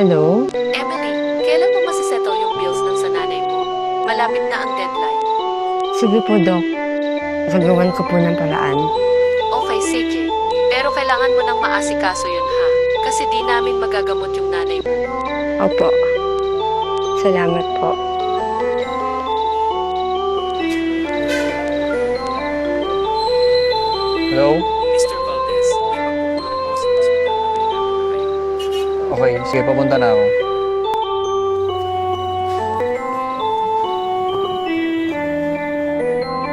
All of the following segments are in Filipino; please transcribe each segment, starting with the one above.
Hello? Emily, kailan mo masisettle yung bills ng sa nanay mo? Malapit na ang deadline. Sige po, Dok. Gagawan ko po ng paraan. Okay, sige. Pero kailangan mo nang maasikaso yun ha. Kasi di namin magagamot yung nanay mo. Opo. Salamat po. Hello? Mr. Valdez, may magpupunta po sa hospital na kailangan na kayo. Okay, sige, papunta na ako.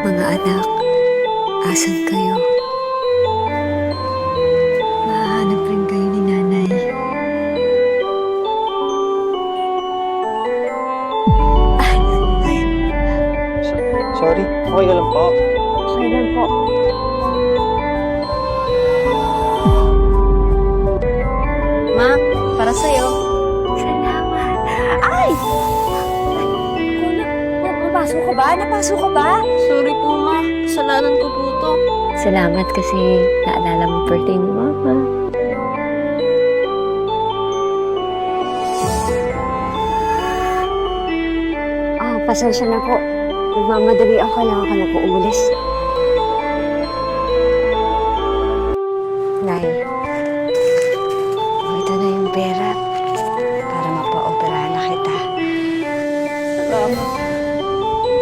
Mga anak, asan kayo? Mahanap rin kayo ni nanay. Sorry, okay ka lang po. Okay lang po. Ma, para sa'yo. Salamat. Ay! Napasok ka ba? Napasok ka ba? Sorry po, ma. Kasalanan ko po to. Salamat kasi naalala mo birthday ni Mama. Pasensya na po. Nagmamadali ako. Kailangan ko na po umalis. Nay, ito na yung pera para mapa-operahan na kita. Salamat.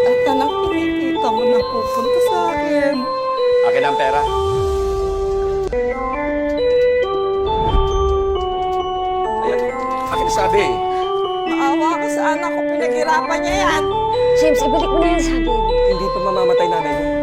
At anak, kinikita mo na pupunta sa akin. Akin ang pera. Ayan, akin sabi. Maawa ka sa anak ko, pinaghirapan niya yan. James, ibalik mo na yan sa akin. Hindi pa mamamatay nanay mo.